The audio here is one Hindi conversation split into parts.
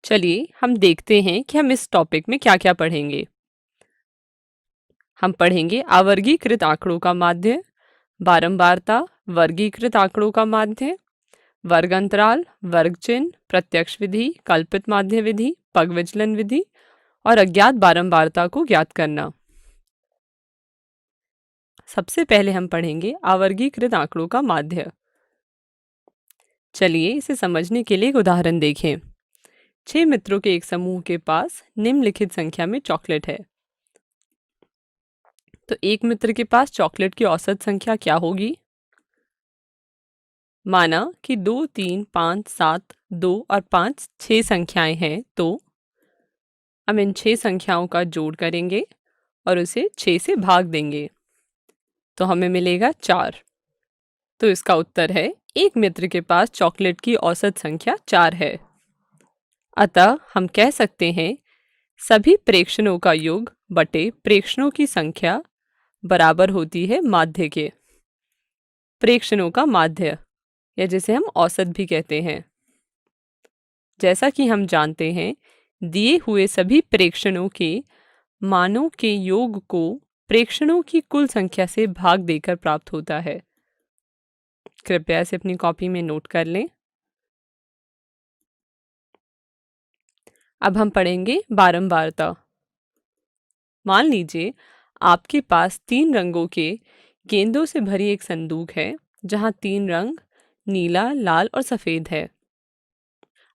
चलिए हम देखते हैं कि हम इस टॉपिक में क्या-क्या पढ़ेंगे। हम पढ़ेंगे आवर्गीकृत आँकड़ों का माध्य, बारंबारता, वर्गीकृत आँकड़ों का माध्य, वर्ग अंतराल, वर्ग चिन्ह, प्रत्यक्ष विधि, कल्पित माध्य विधि, पग विचलन विधि और अज्ञात बारंबारता को ज्ञात करना। सबसे पहले हम पढ़ेंगे आवर्गीकृत आँकड़ों का माध्य। चलिए इसे समझने के लिए एक उदाहरण देखें। 6 मित्रों के एक समूह के पास निम्नलिखित संख्या में चॉकलेट है। तो एक मित्र के पास चॉकलेट की औसत संख्या क्या होगी? माना कि 2, 3, 5, 7, 2 और 5 6 संख्याएं हैं, तो हम इन 6 संख्याओं का जोड़ करेंगे और उसे 6 से भाग देंगे तो हमें मिलेगा 4। तो इसका उत्तर है एक मित्र के पास चॉकलेट की औसत संख्या 4 है। अतः हम कह सकते हैं सभी प्रेक्षणों का योग बटे प्रेक्षणों की संख्या बराबर होती है माध्य के। प्रेक्षणों का माध्य या जिसे हम औसत भी कहते हैं। जैसा कि हम जानते हैं दिए हुए सभी प्रेक्षणों के मानों के योग को प्रेक्षणों की कुल संख्या से भाग देकर प्राप्त होता है। कृपया इसे अपनी कॉपी में नोट कर लें। अब हम पढ़ेंगे बारंबारता। मान लीजिए आपके पास 3 रंगों के गेंदों से भरी एक संदूक है जहां 3 रंग नीला, लाल और सफेद है।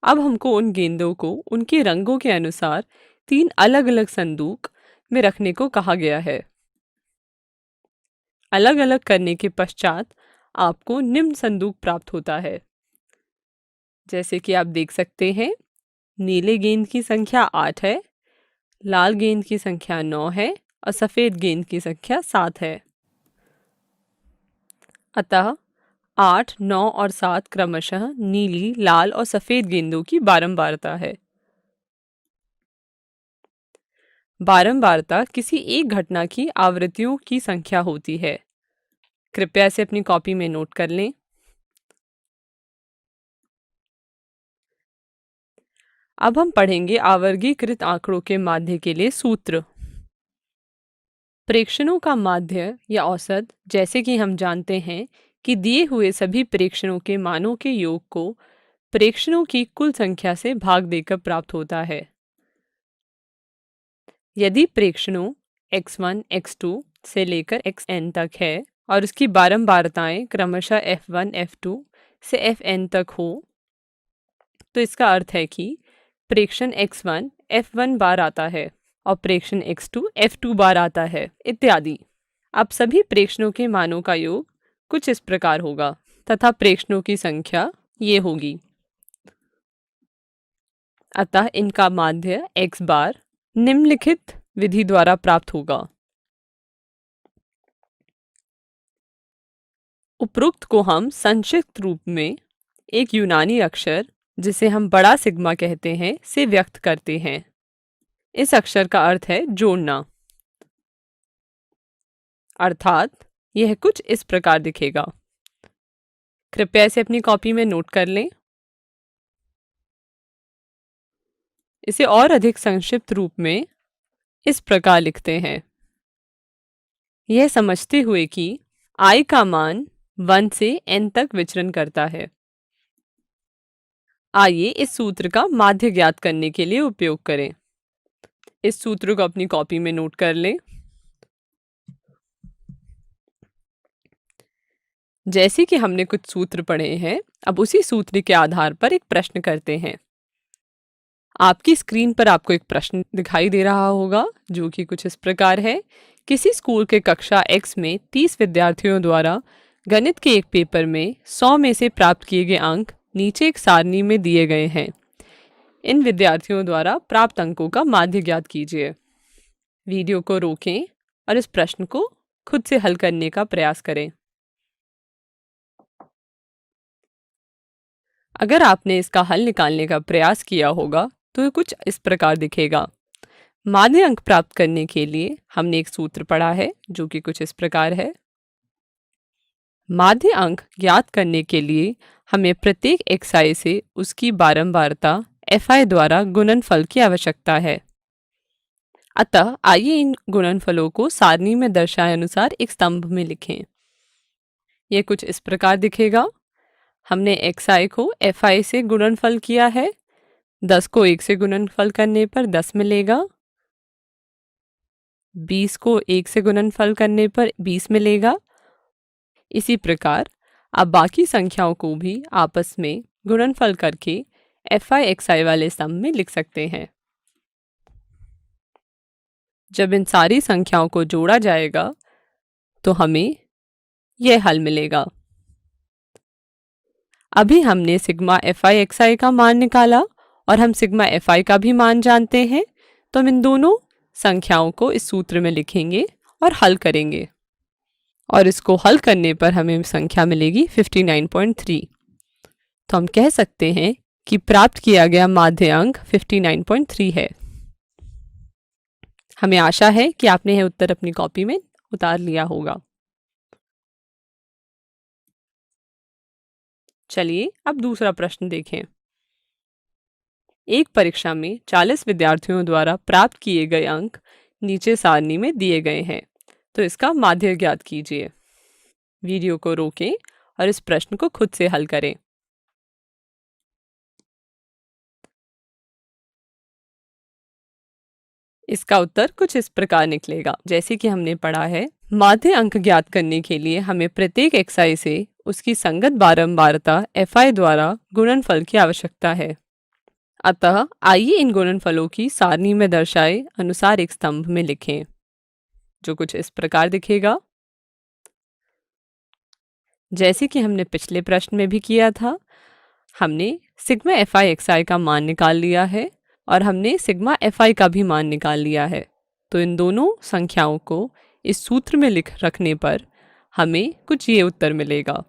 अब हमको उन गेंदों को उनके रंगों के अनुसार 3 अलग-अलग संदूक में रखने को कहा गया है। अलग-अलग करने के पश्चात आपको निम्न संदूक प्राप्त होता है। जैसे कि आप देख सकते हैं नीले गेंद की संख्या 8 है, लाल गेंद की संख्या 9 है और सफेद गेंद की संख्या 7 है। अतः 8, 9 और 7 क्रमशः नीली, लाल और सफेद गेंदों की बारंबारता है। बारंबारता किसी एक घटना की आवृत्तियों की संख्या होती है। कृपया इसे अपनी कॉपी में नोट कर लें। अब हम पढ़ेंगे आवर्गीकृत आंकड़ों के माध्य के लिए सूत्र। प्रेक्षणों का माध्य या औसत, जैसे कि हम जानते हैं कि दिए हुए सभी प्रेक्षणों के मानों के योग को प्रेक्षणों की कुल संख्या से भाग देकर प्राप्त होता है। यदि प्रेक्षणों x1, x2 से लेकर xn तक है और उसकी बारंबारताएं क्रमशः f1, f2 से fn तक हो, तो इसका अर्थ है कि प्रेक्षण x1 f1 बार आता है और प्रेक्षण x2 f2 बार आता है, इत्यादि। अब सभी प्रेक्षणों के मानों का योग कुछ इस प्रकार होगा तथा प्रेक्षणों की संख्या ये होगी। अतः इनका माध्य x बार निम्नलिखित विधि द्वारा प्राप्त होगा। उपरोक्त को हम संक्षिप्त रूप में एक यूनानी अक्षर, जिसे हम बड़ा सिग्मा कहते हैं, से व्यक्त करते हैं। इस अक्षर का अर्थ है जोड़ना। अर्थात यह कुछ इस प्रकार दिखेगा। कृपया इसे अपनी कॉपी में नोट कर लें। इसे और अधिक संक्षिप्त रूप में इस प्रकार लिखते हैं। यह समझते हुए कि i का मान 1 से n तक विचरण करता है। आइए इस सूत्र का माध्य ज्ञात करने के लिए उपयोग करें। इस सूत्र को अपनी कॉपी में नोट कर लें। जैसे कि हमने कुछ सूत्र पढ़े हैं, अब उसी सूत्र के आधार पर एक प्रश्न करते हैं। आपकी स्क्रीन पर आपको एक प्रश्न दिखाई दे रहा होगा जो कि कुछ इस प्रकार है। किसी स्कूल के कक्षा X में 30 विद्यार्थियों द्वारा गणित के एक पेपर में 100 में से प्राप्त किए गए अंक नीचे एक सारणी में दिए गए हैं। इन विद्यार्थियों द्वारा प्राप्त अंकों का माध्य ज्ञात कीजिए। वीडियो को रोकें और इस प्रश्न को खुद से हल करने का प्रयास करें। अगर आपने इसका हल निकालने का प्रयास किया होगा तो ये कुछ इस प्रकार दिखेगा। माध्य अंक प्राप्त करने के लिए हमने एक सूत्र पढ़ा है जो कि कुछ इस प्रकार है। माध्य अंक ज्ञात करने के लिए हमें प्रत्येक xi से उसकी बारंबारता fi द्वारा गुणनफल की आवश्यकता है। अतः आइए इन गुणनफलों को सारणी में दर्शाए अनुसार एक स्तंभ में लिखें। यह कुछ इस प्रकार दिखेगा। हमने xi को fi से गुणनफल किया है। 10 को 1 से गुणनफल करने पर 10 मिलेगा। 20 को 1 से गुणनफल करने पर 20 मिलेगा। इसी प्रकार आप बाकी संख्याओं को भी आपस में गुणनफल करके fi xi वाले स्तंभ में लिख सकते हैं। जब इन सारी संख्याओं को जोड़ा जाएगा तो हमें यह हल मिलेगा। अभी हमने सिग्मा fi xi का मान निकाला और हम सिग्मा fi का भी मान जानते हैं, तो हम इन दोनों संख्याओं को इस सूत्र में लिखेंगे और हल करेंगे और इसको हल करने पर हमें संख्या मिलेगी 59.3। तो हम कह सकते हैं कि प्राप्त किया गया माध्य अंक 59.3 है। हमें आशा है कि आपने यह उत्तर अपनी कॉपी में उतार लिया होगा। चलिए अब दूसरा प्रश्न देखें। एक परीक्षा में 40 विद्यार्थियों द्वारा प्राप्त किए गए अंक नीचे सारणी में दिए गए हैं, तो इसका माध्य ज्ञात कीजिए। वीडियो को रोकें और इस प्रश्न को खुद से हल करें। इसका उत्तर कुछ इस प्रकार निकलेगा। जैसे कि हमने पढ़ा है, माध्य अंक ज्ञात करने के लिए हमें प्रत्येक xi से उसकी संगत बारंबारता fi द्वारा गुणनफल की आवश्यकता है। अतः आइए इन गुणनफलों की सारणी में दर्शाए अनुसार एक स्तंभ में लिखें, जो कुछ इस प्रकार दिखेगा। जैसे कि हमने पिछले प्रश्न में भी किया था, हमने सिग्मा fi xi का मान निकाल लिया है और हमने सिग्मा fi का भी मान निकाल लिया है। तो इन दोनों संख्याओं को इस सूत्र में लिख रखने पर हमें कुछ ये उत्तर मिलेगा,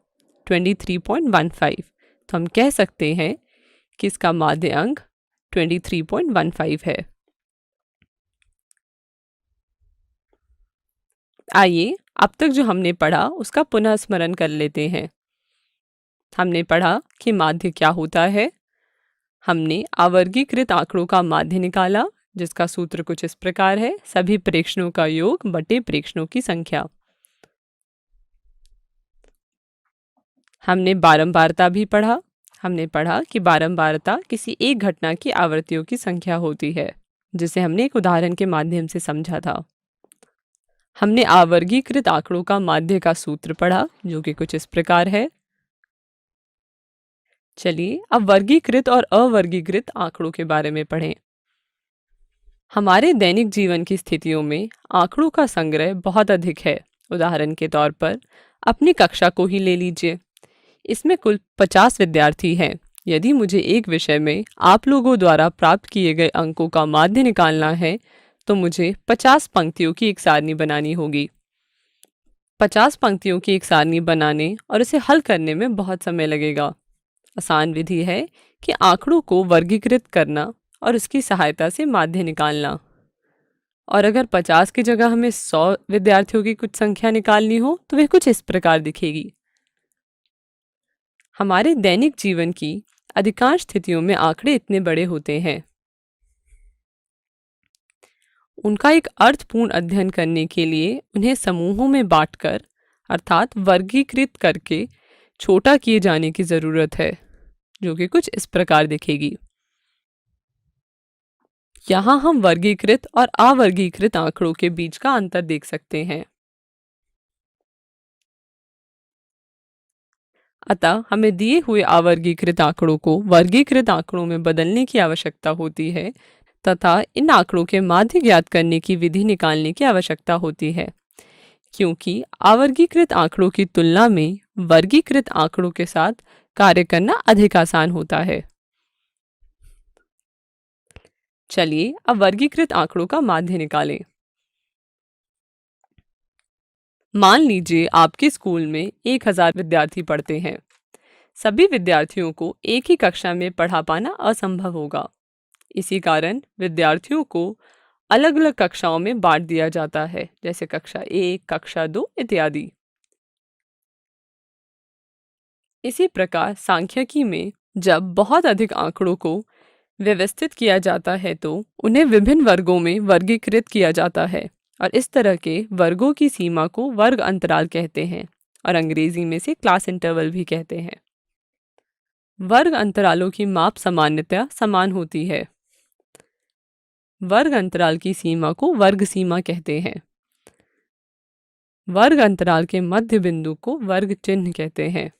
23.15। तो हम कह सकते हैं कि इसका माध्य अंक 23.15 है। आइए अब तक जो हमने पढ़ा उसका पुनः स्मरण कर लेते हैं। हमने पढ़ा कि माध्य क्या होता है। हमने आवर्गीकृत आंकड़ों का माध्य निकाला, जिसका सूत्र कुछ इस प्रकार है, सभी प्रेक्षणों का योग बटे प्रेक्षणों की संख्या। हमने बारंबारता भी पढ़ा। हमने पढ़ा कि बारंबारता किसी एक घटना की आवृत्तियों की संख्या होती है, जिसे हमने एक उदाहरण के माध्यम से समझा था। हमने आवर्गीकृत आंकड़ों का माध्य का सूत्र पढ़ा, जो कि कुछ इस प्रकार है। चलिए अब वर्गीकृत और अवर्गीकृत आंकड़ों के बारे में पढ़ें। हमारे दैनिक जीवन की स्थितियों में आंकड़ों का संग्रह बहुत अधिक है। उदाहरण के तौर पर अपनी कक्षा को ही ले लीजिए। इसमें कुल 50 विद्यार्थी हैं। यदि मुझे एक विषय में आप लोगों द्वारा प्राप्त किए गए अंकों का माध्य निकालना है, तो मुझे 50 पंक्तियों की एक सारणी बनानी होगी। 50 पंक्तियों की एक सारणी बनाने और इसे हल करने में बहुत समय लगेगा। आसान विधि है कि आंकड़ों को वर्गीकृत करना और उसकी सहायता से माध्य निकालना। और अगर 50 की जगह हमें 100 विद्यार्थियों की कुछ संख्या निकालनी हो, तो वह कुछ इस प्रकार दिखेगी। हमारे दैनिक जीवन की अधिकांश स्थितियों में आंकड़े इतने बड़े होते हैं। उनका एक अर्थपूर्ण अध्ययन करने के लिए उन्हें समूहों में बांटकर अर्थात वर्गीकृत करके छोटा किए जाने की जरूरत है, जो कि कुछ इस प्रकार दिखेगी। यहाँ हम वर्गीकृत और अवर्गीकृत आंकड़ों के बीच का अंतर देख सकते हैं। अतः हमें दिए हुए अवर्गीकृत आंकड़ों को वर्गीकृत आंकड़ों में बदलने की आवश्यकता होती है तथा इन आंकड़ों के माध्य ज्ञात करने की विधि निकालने की आवश्यकता होती है, क्योंकि अवर्गीकृत आंकड़ों की तुलना में वर्गीकृत आंकड़ों के साथ कार्य करना अधिक आसान होता है। चलिए अब वर्गीकृत आंकड़ों का माध्य निकालें। मान लीजिए आपके स्कूल में 1000 विद्यार्थी पढ़ते हैं। सभी विद्यार्थियों को एक ही कक्षा में पढ़ा पाना असंभव होगा। इसी कारण विद्यार्थियों को अलग अलग कक्षाओं में बांट दिया जाता है, जैसे कक्षा 1, कक्षा 2 इत्यादि। इसी प्रकार सांख्यिकी में जब बहुत अधिक आंकड़ों को व्यवस्थित किया जाता है तो उन्हें विभिन्न वर्गों में वर्गीकृत किया जाता है और इस तरह के वर्गों की सीमा को वर्ग अंतराल कहते हैं और अंग्रेजी में से क्लास इंटरवल भी कहते हैं। वर्ग अंतरालों की माप सामान्यतः समान होती है। वर्ग अंतराल की सीमा को वर्ग सीमा कहते हैं। वर्ग अंतराल के मध्य बिंदु को वर्ग चिन्ह कहते हैं।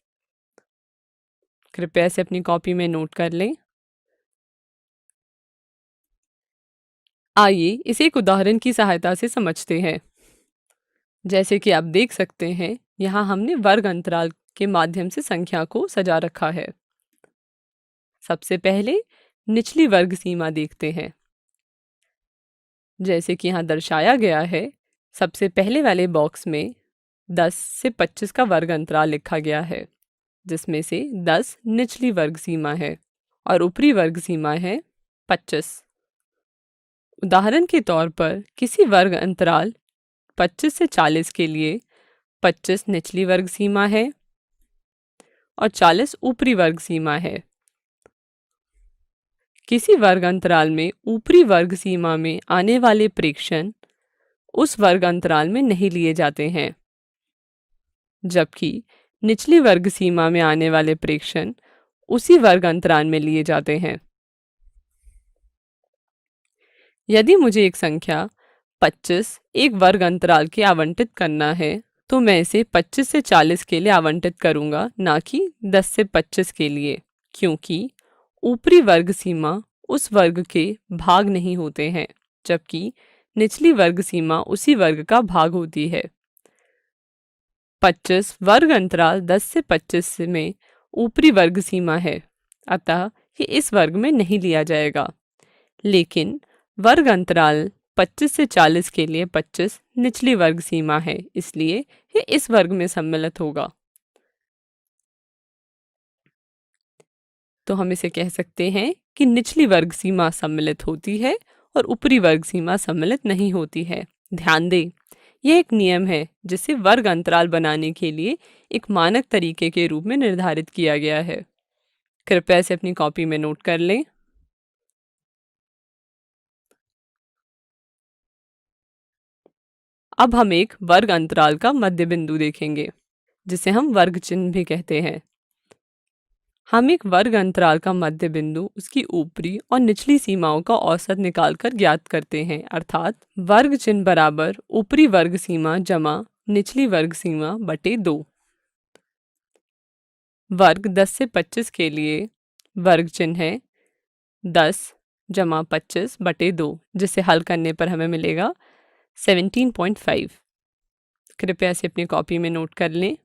कृपया इसे अपनी कॉपी में नोट कर लें। आइए इसे एक उदाहरण की सहायता से समझते हैं। जैसे कि आप देख सकते हैं, यहाँ हमने वर्ग अंतराल के माध्यम से संख्या को सजा रखा है। सबसे पहले निचली वर्ग सीमा देखते हैं। जैसे कि यहाँ दर्शाया गया है, सबसे पहले वाले बॉक्स में 10 से 25 का वर्ग अंतराल लिखा गया है, जिसमें से 10 निचली वर्ग सीमा है और ऊपरी वर्ग सीमा है 25। उदाहरण के तौर पर किसी वर्ग अंतराल 25 से 40 के लिए 25 निचली वर्ग सीमा है और 40 ऊपरी वर्ग सीमा है। किसी वर्ग अंतराल में ऊपरी वर्ग सीमा में आने वाले प्रेक्षण उस वर्ग अंतराल में नहीं लिए जाते हैं, जबकि निचली वर्ग सीमा में आने वाले प्रेक्षण उसी वर्ग अंतराल में लिए जाते हैं। यदि मुझे एक संख्या 25 एक वर्ग अंतराल के आवंटित करना है, तो मैं इसे 25 से 40 के लिए आवंटित करूंगा, ना कि 10 से 25 के लिए, क्योंकि ऊपरी वर्ग सीमा उस वर्ग के भाग नहीं होते हैं, जबकि निचली वर्ग सीमा उसी वर्ग का भाग होती है। 25 वर्ग अंतराल 10 से 25 में ऊपरी वर्ग सीमा है, अतः ये इस वर्ग में नहीं लिया जाएगा। लेकिन वर्ग अंतराल 25 से 40 के लिए 25 निचली वर्ग सीमा है, इसलिए ये इस वर्ग में सम्मिलित होगा। तो हम इसे कह सकते हैं कि निचली वर्ग सीमा सम्मिलित होती है और ऊपरी वर्ग सीमा सम्मिलित नहीं होती है। ध्यान दें, यह एक नियम है जिसे वर्ग अंतराल बनाने के लिए एक मानक तरीके के रूप में निर्धारित किया गया है। कृपया इसे अपनी कॉपी में नोट कर लें। अब हम एक वर्ग अंतराल का मध्य बिंदु देखेंगे, जिसे हम वर्ग चिन्ह भी कहते हैं। हम एक वर्ग अंतराल का मध्य बिंदु उसकी ऊपरी और निचली सीमाओं का औसत निकालकर ज्ञात करते हैं, अर्थात वर्ग चिन्ह बराबर ऊपरी वर्ग सीमा जमा निचली वर्ग सीमा बटे 2। वर्ग 10 से 25 के लिए वर्ग चिन्ह है 10 जमा 25 बटे 2, जिसे हल करने पर हमें मिलेगा 17.5। कृपया इसे अपनी कॉपी में नोट कर लें।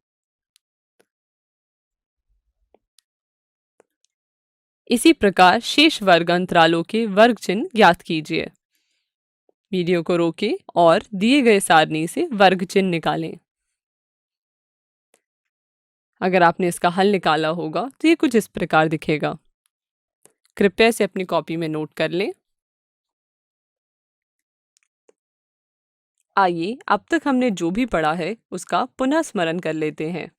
इसी प्रकार शेष वर्ग अंतरालों के वर्ग चिन्ह ज्ञात कीजिए। वीडियो को रोकें और दिए गए सारणी से वर्ग चिन्ह निकालें। अगर आपने इसका हल निकाला होगा तो ये कुछ इस प्रकार दिखेगा। कृपया इसे अपनी कॉपी में नोट कर लें। आइए अब तक हमने जो भी पढ़ा है उसका पुनः स्मरण कर लेते हैं।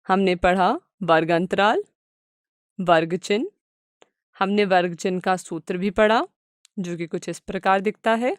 हमने पढ़ा वर्ग अंतराल, वर्ग चिन्ह, हमने वर्ग चिन्ह का सूत्र भी पढ़ा जो कि कुछ इस प्रकार दिखता है।